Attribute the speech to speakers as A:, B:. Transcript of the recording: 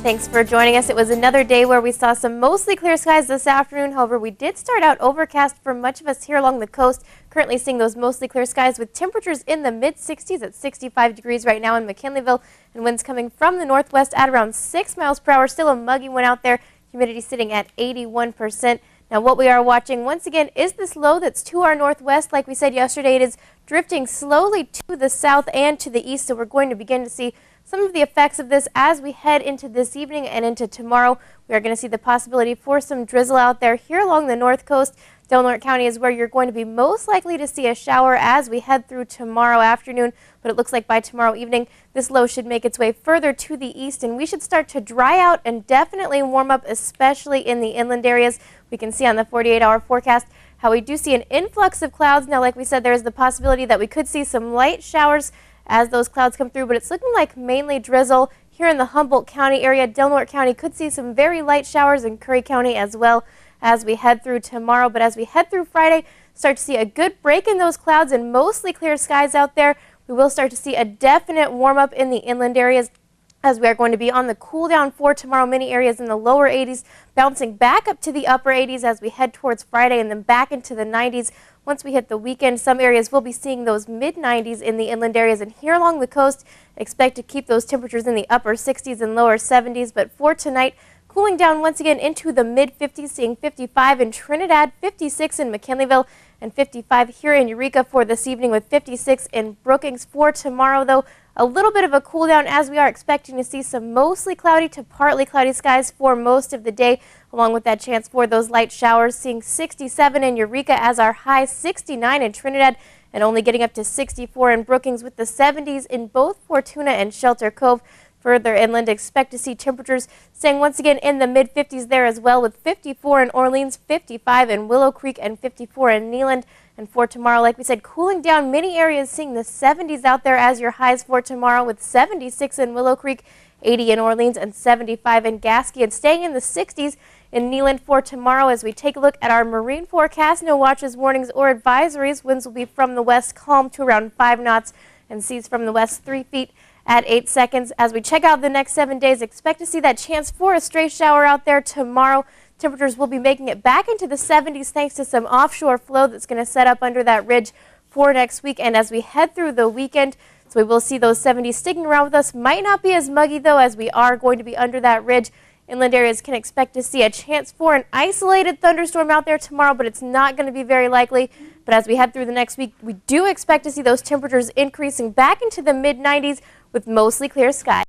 A: Thanks for joining us. It was another day where we saw some mostly clear skies this afternoon. However, we did start out overcast for much of us here along the coast. Currently seeing those mostly clear skies with temperatures in the mid-60s at 65 degrees right now in McKinleyville, and winds coming from the northwest at around 6 miles per hour. Still a muggy one out there. Humidity sitting at 81%. Now what we are watching once again is this low that's to our northwest. Like we said yesterday, it is drifting slowly to the south and to the east, so we're going to begin to see some of the effects of this as we head into this evening and into tomorrow. We are going to see the possibility for some drizzle out there here along the north coast. Delaware County is where you're going to be most likely to see a shower as we head through tomorrow afternoon, but it looks like by tomorrow evening this low should make its way further to the east and we should start to dry out and definitely warm up, especially in the inland areas. We can see on the 48-hour forecast how we do see an influx of clouds. Now, like we said, there is the possibility that we could see some light showers as those clouds come through, but it's looking like mainly drizzle here in the Humboldt County area. Delaware County could see some very light showers in Curry County as well as we head through tomorrow. But as we head through Friday, start to see a good break in those clouds and mostly clear skies out there. We will start to see a definite warm up in the inland areas as we are going to be on the cool down for tomorrow. Many areas in the lower 80s, bouncing back up to the upper 80s as we head towards Friday and then back into the 90s. Once we hit the weekend, some areas will be seeing those mid-90s in the inland areas, and here along the coast, expect to keep those temperatures in the upper 60s and lower 70s. But for tonight, cooling down once again into the mid-50s, seeing 55 in Trinidad, 56 in McKinleyville, and 55 here in Eureka for this evening, with 56 in Brookings. For tomorrow, though, a little bit of a cool down as we are expecting to see some mostly cloudy to partly cloudy skies for most of the day, along with that chance for those light showers, seeing 67 in Eureka as our high, 69 in Trinidad, and only getting up to 64 in Brookings, with the 70s in both Fortuna and Shelter Cove. Further inland, expect to see temperatures staying once again in the mid-50s there as well, with 54 in Orleans, 55 in Willow Creek, and 54 in Neeland. And for tomorrow, like we said, cooling down, many areas seeing the 70s out there as your highs for tomorrow, with 76 in Willow Creek, 80 in Orleans, and 75 in Gasky, and staying in the 60s in Neeland for tomorrow. As we take a look at our marine forecast, no watches, warnings, or advisories. Winds will be from the west, calm to around 5 knots, and seas from the west 3 feet at 8 seconds. As we check out the next 7 days, expect to see that chance for a stray shower out there tomorrow. Temperatures will be making it back into the 70s thanks to some offshore flow that's going to set up under that ridge for next week. And as we head through the weekend, so we will see those 70s sticking around with us. Might not be as muggy, though, as we are going to be under that ridge. Inland areas can expect to see a chance for an isolated thunderstorm out there tomorrow, but it's not going to be very likely. But as we head through the next week, we do expect to see those temperatures increasing back into the mid-90s with mostly clear skies.